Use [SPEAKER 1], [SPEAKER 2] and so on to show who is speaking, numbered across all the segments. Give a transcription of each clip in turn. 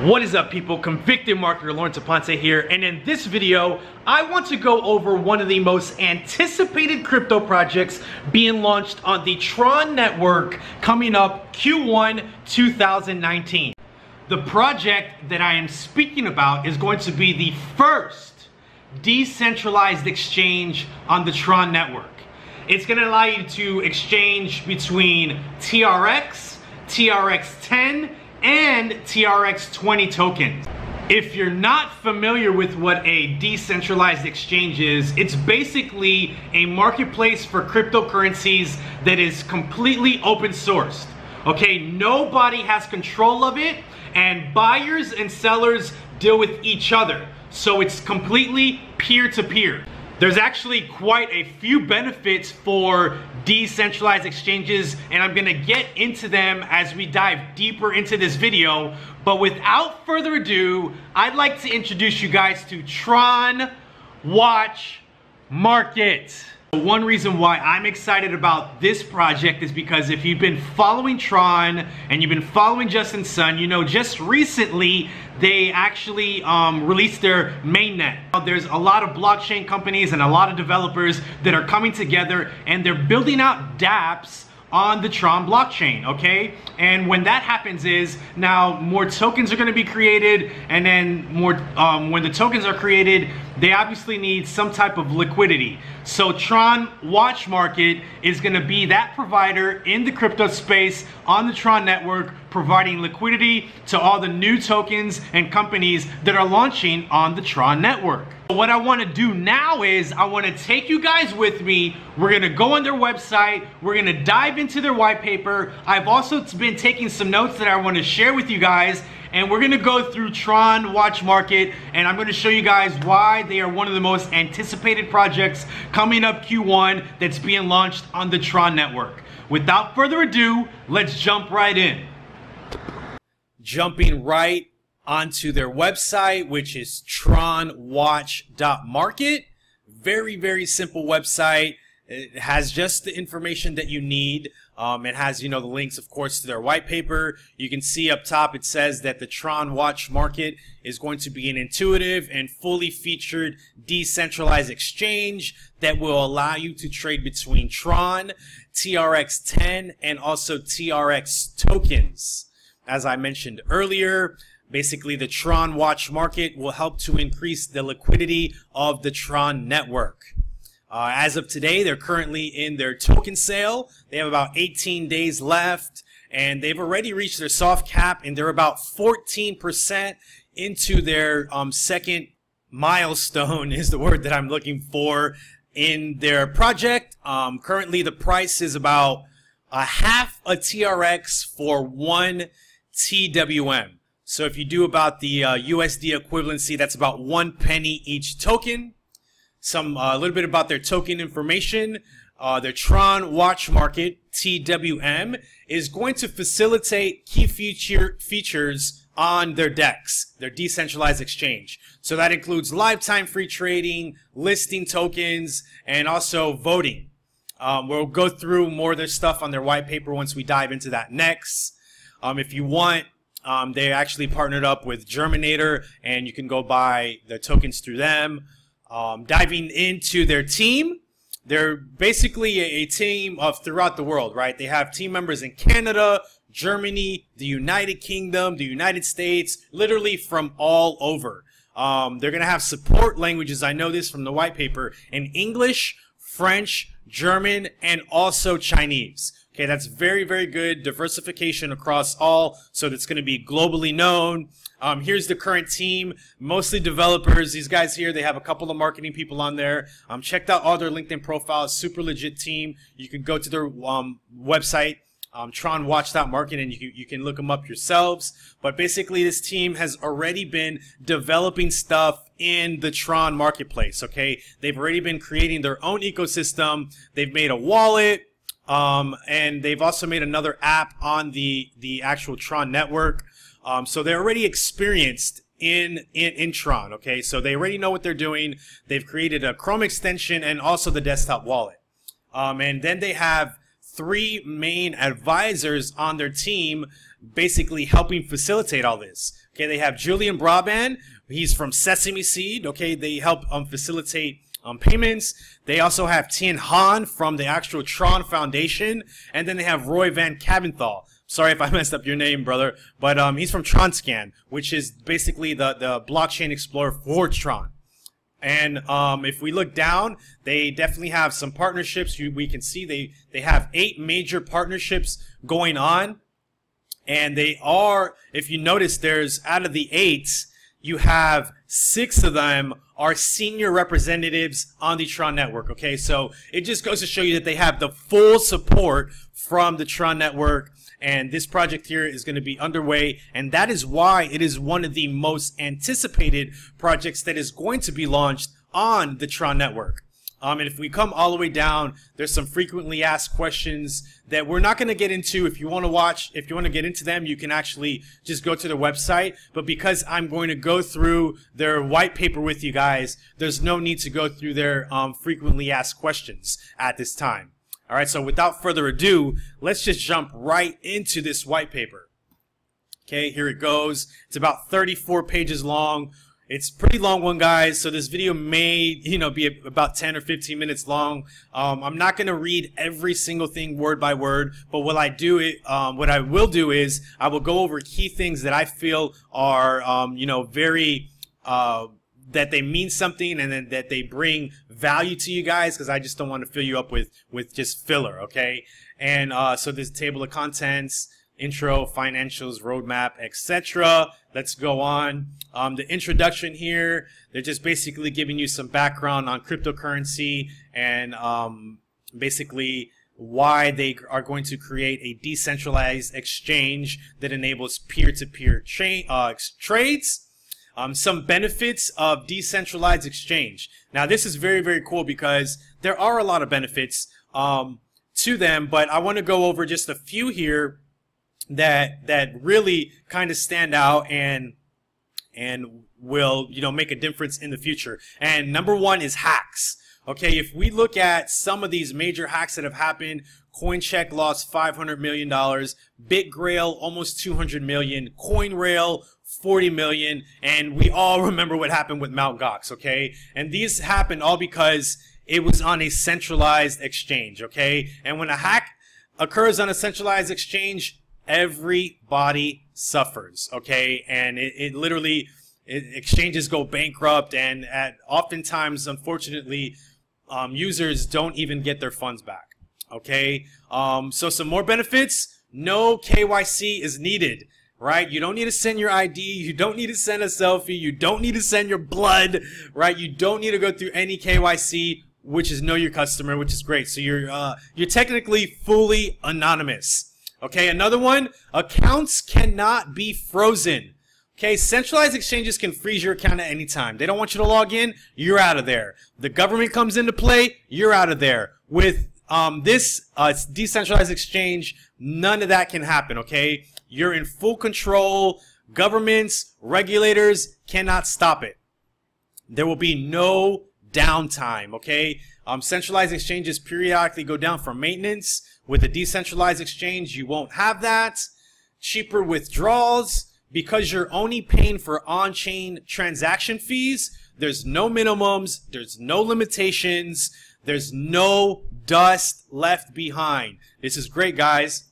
[SPEAKER 1] What is up, people? Convicted marketer Lawrence Aponte here, and in this video I want to go over one of the most anticipated crypto projects being launched on the TRON Network coming up Q1 2019. The project that I am speaking about is going to be the first decentralized exchange on the TRON Network. It's going to allow you to exchange between TRX, TRX10, and TRX20 tokens. If you're not familiar with what a decentralized exchange is, it's basically a marketplace for cryptocurrencies that is completely open sourced. Okay, nobody has control of it, and buyers and sellers deal with each other. So it's completely peer-to-peer. There's actually quite a few benefits for decentralized exchanges, and I'm gonna get into them as we dive deeper into this video. But without further ado, I'd like to introduce you guys to TronWatchMarket. One reason why I'm excited about this project is because if you've been following Tron and you've been following Justin Sun, you know just recently they actually released their mainnet. There's a lot of blockchain companies and a lot of developers that are coming together and they're building out dApps on the Tron blockchain, okay? And when that happens is now more tokens are gonna be created, and then more when the tokens are created, they obviously need some type of liquidity. So TronWatchMarket is gonna be that provider in the crypto space on the Tron Network, providing liquidity to all the new tokens and companies that are launching on the Tron Network. What I want to do now is I want to take you guys with me. We're going to go on their website. We're going to dive into their white paper. I've also been taking some notes that I want to share with you guys, and we're going to go through TronWatchMarket, and I'm going to show you guys why they are one of the most anticipated projects coming up Q1 that's being launched on the Tron Network. Without further ado, let's jump right in. Jumping right onto their website, which is TronWatch.market. Very simple website. It has just the information that you need. It has, the links, of course, to their white paper. You can see up top it says that the Tron Watch Market is going to be an intuitive and fully featured decentralized exchange that will allow you to trade between Tron, TRX10, and also TRX tokens. As I mentioned earlier, basically, the Tron Watch Market will help to increase the liquidity of the Tron Network. As of today, they're currently in their token sale. They have about 18 days left, and they've already reached their soft cap, and they're about 14% into their second milestone is the word that I'm looking for in their project. Currently, the price is about half a TRX for 1 TWM. So if you do about the USD equivalency, that's about 1 penny each token. A little bit about their token information. Their Tron Watch Market, TWM, is going to facilitate key features on their DEX, their decentralized exchange. So that includes lifetime free trading, listing tokens, and also voting. We'll go through more of their stuff on their white paper once we dive into that next. If you want, they actually partnered up with Germinator, and you can go buy the tokens through them. Diving into their team, they're basically a team of throughout the world, right? They have team members in Canada, Germany, the United Kingdom, the United States, literally from all over. They're going to have support languages, I know this from the white paper, in English, French, German, and also Chinese. Okay, that's very good diversification across all, so that's going to be globally known. Here's the current team, mostly developers. These guys here, they have a couple of marketing people on there. Checked out all their LinkedIn profiles, super legit team. You can go to their website, TronWatch.market, and you can look them up yourselves. But basically, this team has already been developing stuff in the Tron marketplace, okay? They've already been creating their own ecosystem. They've made a wallet. And they've also made another app on the actual Tron network. So they're already experienced in Tron, okay? So they already know what they're doing. They've created a Chrome extension and also the desktop wallet. And then they have 3 main advisors on their team basically helping facilitate all this. Okay, they have Julian Brabant. He's from Sesame Seed. Okay, they help facilitate payments. They also have Tien Han from the actual TRON Foundation, and then they have Roy Van Cabenthal. Sorry if I messed up your name, brother, but he's from TronScan, which is basically the blockchain explorer for Tron. And if we look down, they definitely have some partnerships. We can see they have 8 major partnerships going on, and they are, if you notice, there's out of the 8, you have 6 of them are senior representatives on the TRON Network. Okay, so it just goes to show you that they have the full support from the TRON Network, and this project here is going to be underway, and that is why it is one of the most anticipated projects that is going to be launched on the TRON Network. And if we come all the way down, there's some frequently asked questions that we're not going to get into. If you want to get into them, you can actually just go to their website. But because I'm going to go through their white paper with you guys, there's no need to go through their frequently asked questions at this time. All right, so without further ado, let's just jump right into this white paper. Okay, here it goes. It's about 34 pages long. It's a pretty long one, guys, so this video may, be about 10 or 15 minutes long. I'm not going to read every single thing word by word, but what I will do is I will go over key things that I feel are, very, that they mean something and then that they bring value to you guys, because I just don't want to fill you up with just filler, okay? And so this table of contents, intro, financials, roadmap, etc. Let's go on. The introduction here, they're just basically giving you some background on cryptocurrency and basically why they are going to create a decentralized exchange that enables peer-to-peer trades. Some benefits of decentralized exchange. Now, this is very, very cool because there are a lot of benefits to them, but I want to go over just a few here that really kind of stand out and will make a difference in the future. And number one is hacks. Okay, if we look at some of these major hacks that have happened, CoinCheck lost $500 million, BitGrail almost $200 million, CoinRail $40 million, and we all remember what happened with Mt. Gox. Okay, and these happened all because it was on a centralized exchange. Okay, and when a hack occurs on a centralized exchange, everybody suffers, okay? And it literally, exchanges go bankrupt, and oftentimes, unfortunately, users don't even get their funds back, okay? So some more benefits: no KYC is needed, right? You don't need to send your ID, you don't need to send a selfie, you don't need to send your blood, right? You don't need to go through any KYC, which is know your customer, which is great. So you're technically fully anonymous. Okay, another one, accounts cannot be frozen. Okay, centralized exchanges can freeze your account at any time. They don't want you to log in, you're out of there. The government comes into play, you're out of there. With this decentralized exchange, none of that can happen, okay? You're in full control. Governments, regulators cannot stop it. There will be no downtime, okay? Centralized exchanges periodically go down for maintenance. With a decentralized exchange, you won't have that. Cheaper withdrawals, because you're only paying for on-chain transaction fees. There's no minimums, there's no limitations, there's no dust left behind. This is great, guys.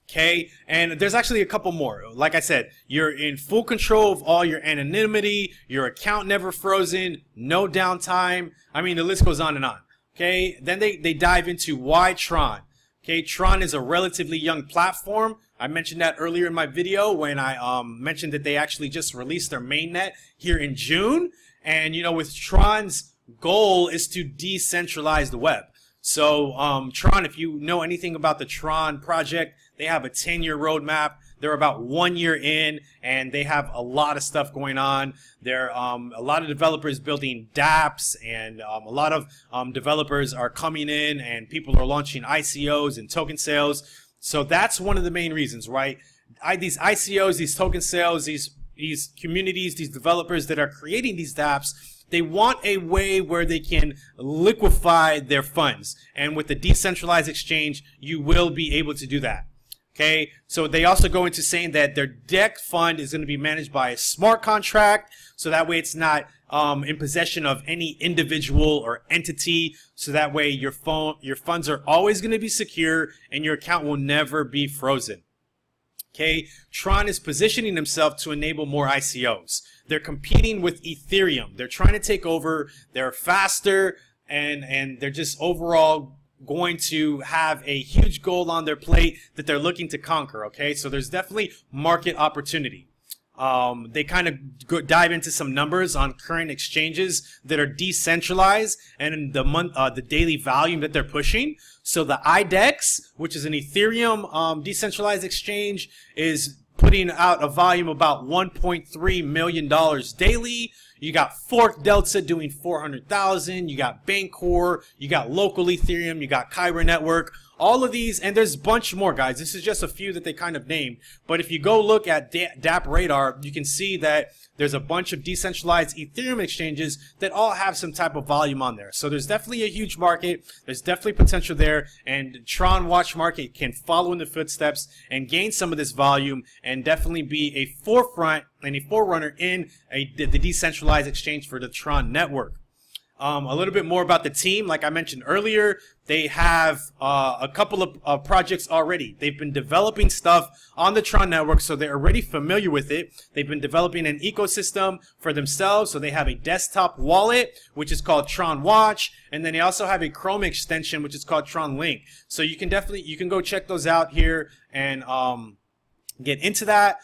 [SPEAKER 1] Okay, and there's actually a couple more. Like I said, you're in full control of all your anonymity, your account never frozen, no downtime. I mean, the list goes on and on. Okay, then they dive into why Tron. Okay, Tron is a relatively young platform. I mentioned that earlier in my video when I mentioned that they actually just released their mainnet here in June. And with Tron's goal is to decentralize the web. So Tron, if you know anything about the Tron project, they have a 10-year roadmap. They're about 1 year in, and they have a lot of stuff going on. There are a lot of developers building dApps, and a lot of developers are coming in, and people are launching ICOs and token sales. So that's one of the main reasons, right? These ICOs, these token sales, these communities, these developers that are creating these dApps, they want a way where they can liquefy their funds. And with the decentralized exchange, you will be able to do that. Okay, so they also go into saying that their DEX fund is going to be managed by a smart contract, so that way it's not in possession of any individual or entity, so that way your funds are always going to be secure and your account will never be frozen. Okay, Tron is positioning themselves to enable more ICOs. They're competing with Ethereum. They're trying to take over. They're faster, and they're just overall going to have a huge goal on their plate that they're looking to conquer. Okay, so there's definitely market opportunity. They kind of dive into some numbers on current exchanges that are decentralized and the daily volume that they're pushing. So the IDEX, which is an Ethereum decentralized exchange, is putting out a volume about $1.3 million daily. You got Fork Delta doing 400,000. You got Bancor. You got local Ethereum. You got TRON Network. All of these, and there's a bunch more, guys. This is just a few that they kind of named. But if you go look at DApp Radar, you can see that there's a bunch of decentralized Ethereum exchanges that all have some type of volume on there. So there's definitely a huge market. There's definitely potential there. And TronWatchMarket can follow in the footsteps and gain some of this volume and definitely be a forefront and a forerunner in the decentralized exchange for the TRON Network. A little bit more about the team. Like I mentioned earlier, they have a couple of projects already. They've been developing stuff on the TRON Network, so they're already familiar with it. They've been developing an ecosystem for themselves, so they have a desktop wallet, which is called Tron Watch, and then they also have a Chrome extension, which is called Tron Link. So you can go check those out here and get into that.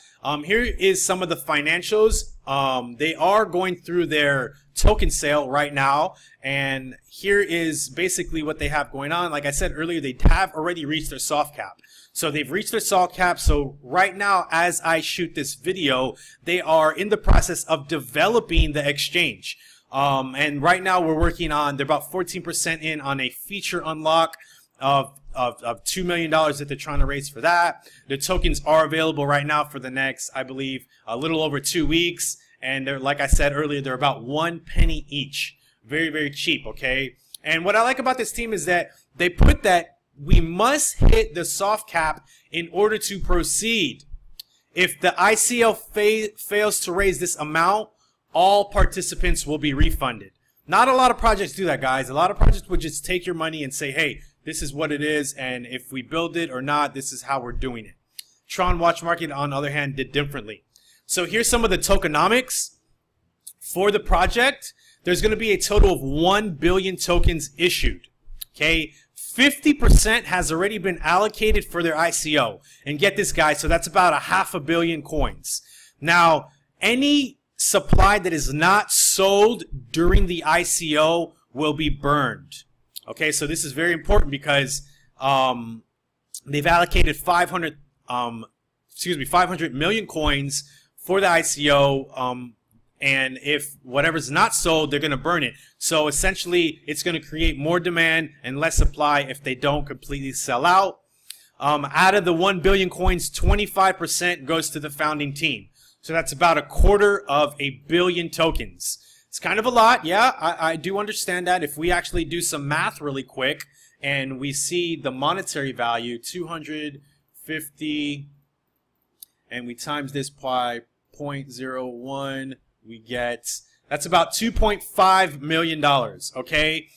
[SPEAKER 1] Here is some of the financials. They are going through their token sale right now, and here is basically what they have going on. Like I said earlier, they have already reached their soft cap. So they've reached their soft cap. So right now, as I shoot this video, they are in the process of developing the exchange. And right now we're working on, they're about 14% in on a feature unlock of $2 million that they're trying to raise for that. The tokens are available right now for the next, I believe, a little over 2 weeks. And they're, like I said earlier, they're about 1 penny each. Very, very cheap, okay? And what I like about this team is that they put that we must hit the soft cap in order to proceed. If the ICO fails to raise this amount, all participants will be refunded. Not a lot of projects do that, guys. A lot of projects would just take your money and say, hey, this is what it is, and if we build it or not, this is how we're doing it. TronWatchMarket, on the other hand, did differently. So here's some of the tokenomics for the project. There's going to be a total of 1 billion tokens issued. Okay, 50% has already been allocated for their ICO. And get this, guys, so that's about 500 million coins. Now, any supply that is not sold during the ICO will be burned. Okay, so this is very important because they've allocated 500 million coins for the ICO, and if whatever's not sold, they're going to burn it. So essentially, it's going to create more demand and less supply if they don't completely sell out. Out of the 1 billion coins, 25% goes to the founding team. So that's about 250 million tokens. It's kind of a lot, yeah, I do understand that. If we actually do some math really quick and we see the monetary value, 250, and we times this by 0.01, we get, that's about $2.5 million, okay?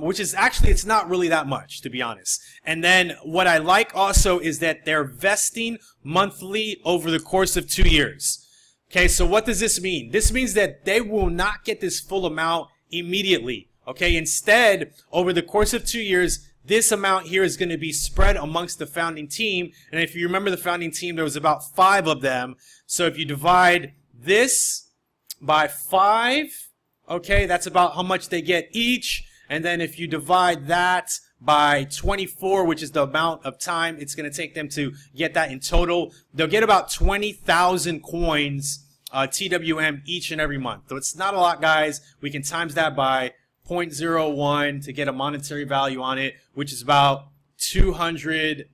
[SPEAKER 1] Which is actually, it's not really that much, to be honest. And then what I like also is that they're vesting monthly over the course of 2 years. Okay, so what does this mean? This means that they will not get this full amount immediately. Okay, instead, over the course of 2 years, this amount here is going to be spread amongst the founding team. And if you remember the founding team, there was about 5 of them. So if you divide this by 5, okay, that's about how much they get each. And then if you divide that by 24, which is the amount of time it's going to take them to get that in total, they'll get about 20,000 coins, TWM, each and every month. So it's not a lot, guys. We can times that by 0.01 to get a monetary value on it, which is about $200.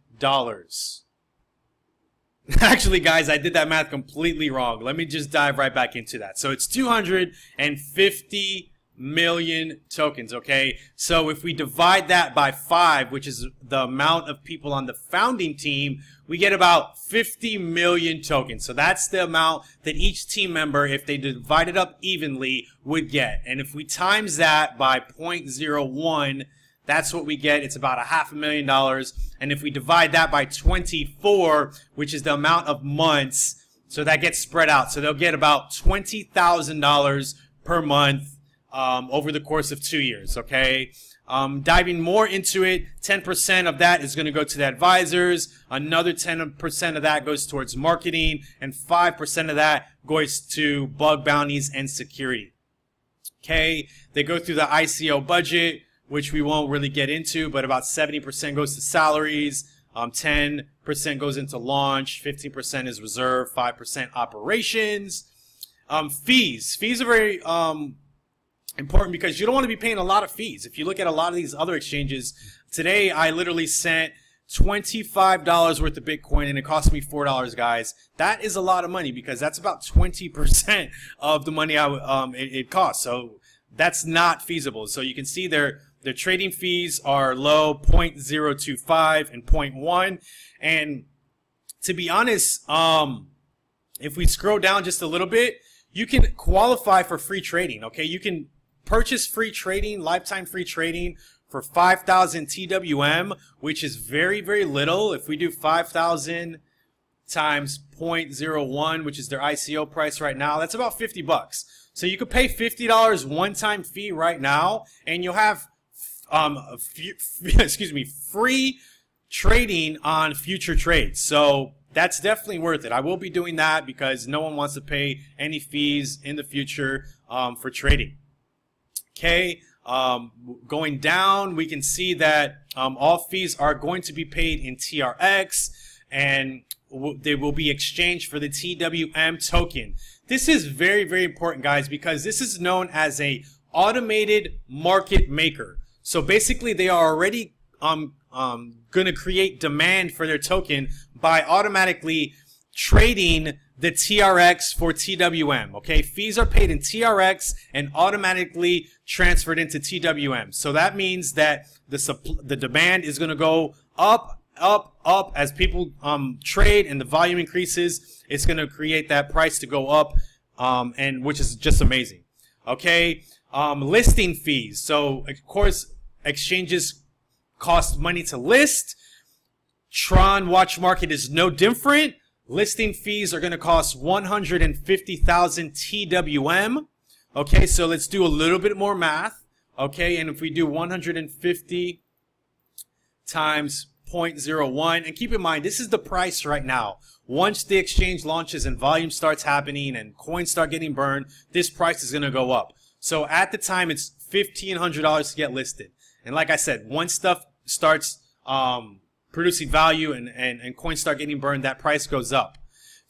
[SPEAKER 1] Actually, guys, I did that math completely wrong. Let me just dive right back into that. So it's 250 million tokens, okay? So if we divide that by 5, which is the amount of people on the founding team, we get about 50 million tokens. So that's the amount that each team member, if they divide it up evenly, would get. And if we times that by 0.01, that's what we get. It's about $500,000. And if we divide that by 24, which is the amount of months, so that gets spread out. So they'll get about $20,000 per month over the course of 2 years, okay? Diving more into it, 10% of that is going to go to the advisors. Another 10% of that goes towards marketing. And 5% of that goes to bug bounties and security. Okay, they go through the ICO budget, which we won't really get into, but about 70% goes to salaries, 10% goes into launch, 15% is reserve, 5% operations. Fees are very important because you don't want to be paying a lot of fees. If you look at a lot of these other exchanges, today I literally sent $25 worth of Bitcoin and it cost me $4, guys. That is a lot of money because that's about 20% of the money it costs. So that's not feasible. So you can see their trading fees are low, 0.025 and 0.1. And to be honest, if we scroll down just a little bit, you can qualify for free trading, okay? You can purchase free trading, lifetime free trading for 5,000 TWM, which is very, very little. If we do 5,000 times 0.01, which is their ICO price right now, that's about 50 bucks. So you could pay $50 one-time fee right now, and you'll have free trading on future trades. So that's definitely worth it. I will be doing that because no one wants to pay any fees in the future for trading. Okay, going down, we can see that all fees are going to be paid in TRX, and they will be exchanged for the TWM token. This is very, very important, guys, because this is known as a automated market maker. So basically, they are already going to create demand for their token by automatically trading the TRX for TWM. Okay, fees are paid in TRX and automatically transferred into TWM. So that means that the demand is going to go up, up, up as people trade and the volume increases. It's going to create that price to go up, and which is just amazing. Okay, listing fees. So of course, exchanges cost money to list. TronWatchMarket is no different. Listing fees are going to cost 150,000 TWM. Okay, so let's do a little bit more math. Okay, and if we do 150 times 0.01, and keep in mind, this is the price right now. Once the exchange launches and volume starts happening and coins start getting burned, this price is going to go up. So at the time, it's $1,500 to get listed. And like I said, once stuff starts producing value and coins start getting burned, that price goes up.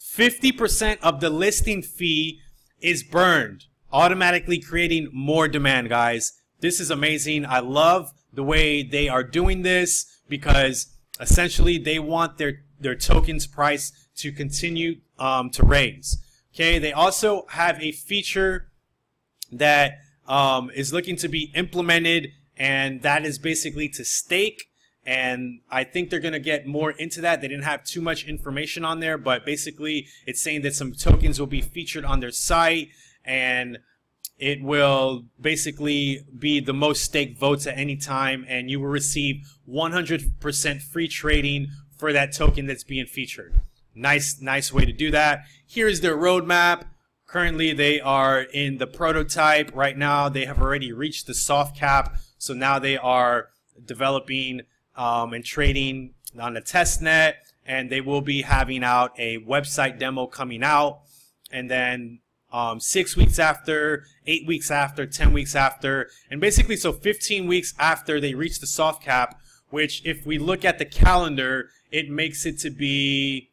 [SPEAKER 1] 50% of the listing fee is burned, automatically creating more demand, guys. This is amazing. I love the way they are doing this because essentially they want their tokens price to continue to raise. Okay, they also have a feature that is looking to be implemented, and that is basically to stake. And I think they're going to get more into that. They didn't have too much information on there, but basically it's saying that some tokens will be featured on their site, and it will basically be the most staked votes at any time, and you will receive 100% free trading for that token that's being featured. Nice way to do that. Here's their roadmap. Currently, they are in the prototype. Right now, they have already reached the soft cap, so now they are developing and trading on the test net, and they will be having out a website demo coming out, and then 6 weeks after, 8 weeks after, 10 weeks after, and basically so 15 weeks after they reach the soft cap, which if we look at the calendar, it makes it to be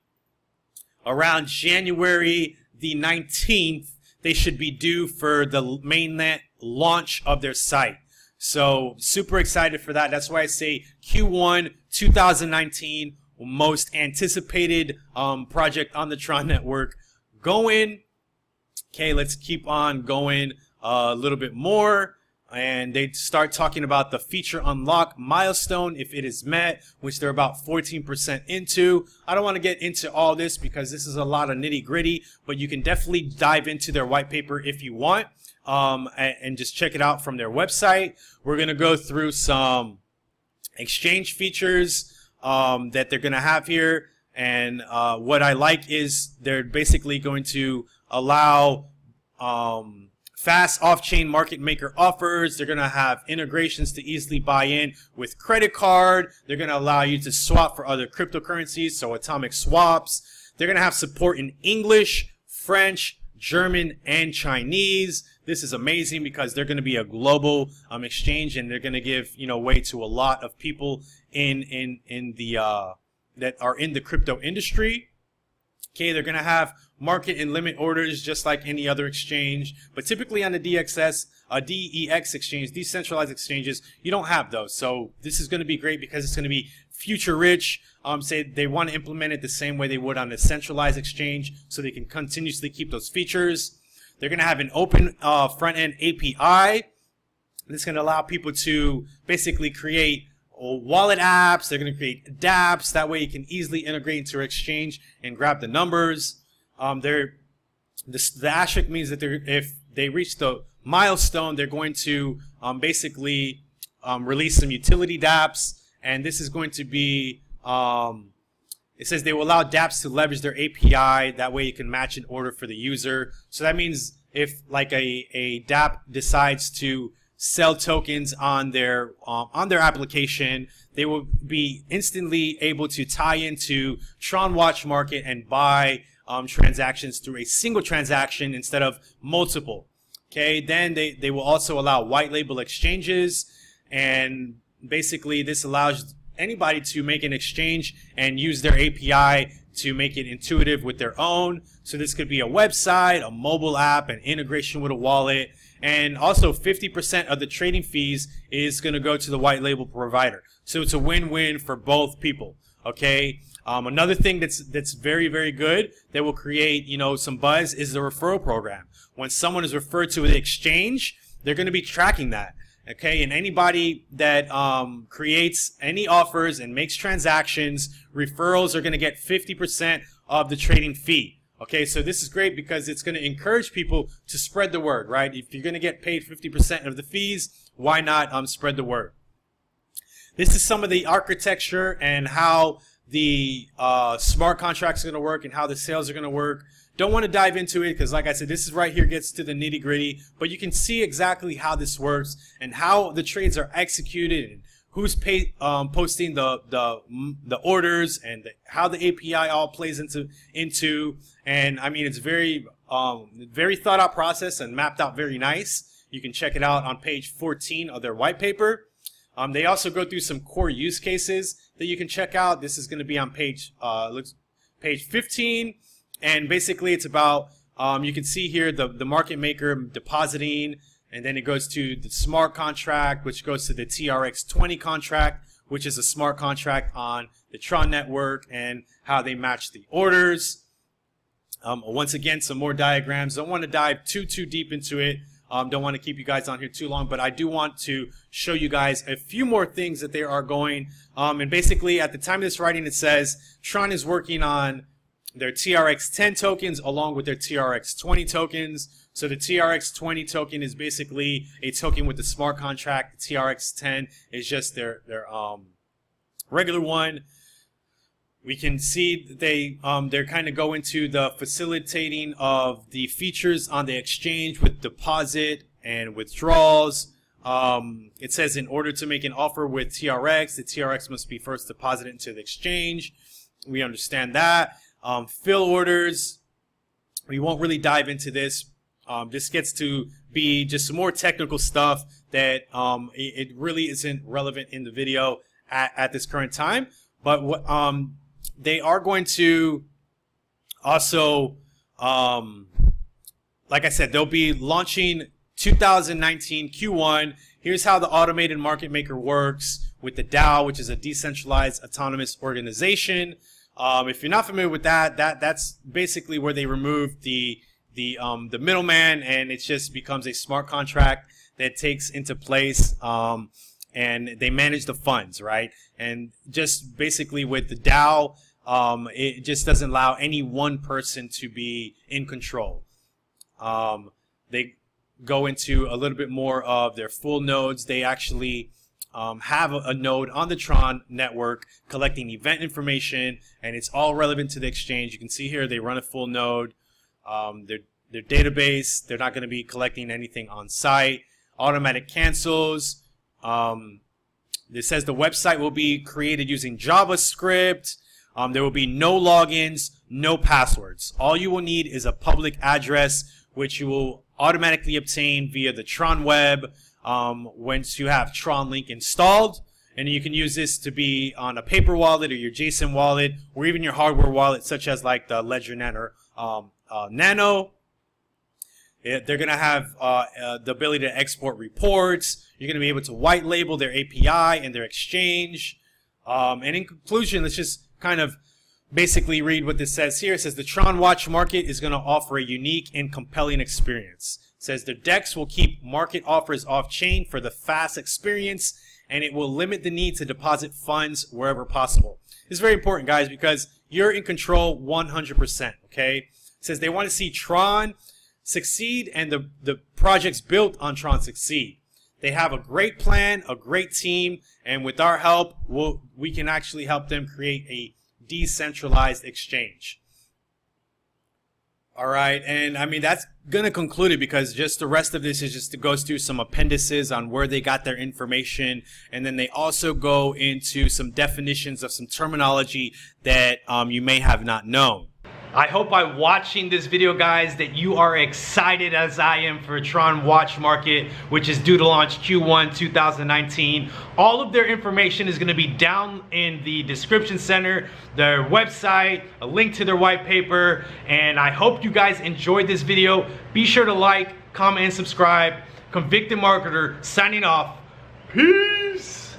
[SPEAKER 1] around January the 19th, they should be due for the mainnet launch of their site. So super excited for that. That's why I say Q1 2019, most anticipated project on the TRON network going. Okay, let's keep on going a little bit more. And they start talking about the feature unlock milestone if it is met, which they're about 14% into. I don't want to get into all this because this is a lot of nitty gritty, but you can definitely dive into their white paper if you want, and just check it out from their website. We're going to go through some exchange features that they're going to have here. And what I like is they're basically going to allow fast off-chain market maker offers. They're going to have integrations to easily buy in with credit card. They're going to allow you to swap for other cryptocurrencies, so atomic swaps. They're going to have support in English, French, German, and Chinese. This is amazing because they're going to be a global exchange, and they're going to give way to a lot of people in the that are in the crypto industry. Okay, they're going to have market and limit orders just like any other exchange, but typically on the DEX exchange, decentralized exchanges, you don't have those. So this is going to be great because it's going to be future rich. Say they want to implement it the same way they would on a centralized exchange, so they can continuously keep those features. They're going to have an open front-end API. This is going to allow people to basically create wallet apps. They're going to create dApps. That way you can easily integrate into your exchange and grab the numbers. The asterisk means that if they reach the milestone, they're going to basically release some utility dApps. And this is going to be, it says they will allow dApps to leverage their API. That way you can match an order for the user. So that means if like a dApp decides to sell tokens on their application, they will be instantly able to tie into TronWatchMarket and buy transactions through a single transaction instead of multiple. Okay, then they will also allow white label exchanges, and basically this allows anybody to make an exchange and use their API to make it intuitive with their own. So this could be a website, a mobile app, an integration with a wallet. And also 50% of the trading fees is going to go to the white label provider. So it's a win-win for both people. Okay. Another thing that's very, very good that will create, some buzz is the referral program. When someone is referred to the exchange, they're going to be tracking that. Okay. And anybody that creates any offers and makes transactions, referrals are going to get 50% of the trading fee. Okay, so this is great because it's going to encourage people to spread the word, right? If you're going to get paid 50% of the fees, why not spread the word? This is some of the architecture and how the smart contracts are going to work and how the sales are going to work. Don't want to dive into it because, like I said, this is right here gets to the nitty gritty, but you can see exactly how this works and how the trades are executed and who's posting the orders and how the API all plays into and I mean it's very thought out process and mapped out very nice. You can check it out on page 14 of their white paper. They also go through some core use cases that you can check out. This is going to be on page 15, and basically it's about you can see here the market maker depositing. And then it goes to the smart contract, which goes to the TRX20 contract, which is a smart contract on the TRON network, and how they match the orders. Once again, some more diagrams. Don't want to dive too deep into it. Don't want to keep you guys on here too long, but I do want to show you guys a few more things that they are going. And basically, at the time of this writing, it says TRON is working on their TRX10 tokens along with their TRX20 tokens. So the TRX20 token is basically a token with the smart contract. The TRX10 is just their regular one. We can see that they're kind of go into the facilitating of the features on the exchange with deposit and withdrawals. It says in order to make an offer with TRX, the TRX must be first deposited into the exchange. We understand that. Fill orders. We won't really dive into this. This gets to be just some more technical stuff that it really isn't relevant in the video at this current time. But what they are going to also, like I said, they'll be launching 2019 Q1. Here's how the automated market maker works with the DAO, which is a decentralized autonomous organization. If you're not familiar with that's basically where they remove the middleman, and it just becomes a smart contract that takes into place, and they manage the funds, right? And just basically with the DAO, it just doesn't allow any one person to be in control. They go into a little bit more of their full nodes. They actually have a node on the TRON network collecting event information, and it's all relevant to the exchange. You can see here they run a full node. Their database, they're not going to be collecting anything on site. Automatic cancels. It says the website will be created using JavaScript. There will be no logins, no passwords. All you will need is a public address, which you will automatically obtain via the TRON web once you have TRON Link installed. And you can use this to be on a paper wallet or your JSON wallet, or even your hardware wallet, such as like the Ledger Nano. They're going to have the ability to export reports. You're going to be able to white label their API and their exchange. And in conclusion, let's just kind of basically read what this says here. It says the TronWatchMarket is going to offer a unique and compelling experience. It says the DEX will keep market offers off-chain for the fast experience, and it will limit the need to deposit funds wherever possible. This is very important, guys, because you're in control 100%, okay? It says they want to see TRON succeed and the projects built on TRON succeed. They have a great plan, a great team, and with our help, we can actually help them create a decentralized exchange. All right, and I mean, that's going to conclude it, because just the rest of this is just to go through some appendices on where they got their information, and then they also go into some definitions of some terminology that you may have not known. I hope by watching this video, guys, that you are excited as I am for TronWatchMarket, which is due to launch Q1 2019. All of their information is going to be down in the description center, their website, a link to their white paper, and I hope you guys enjoyed this video. Be sure to like, comment, and subscribe. Convicted Marketer signing off. Peace!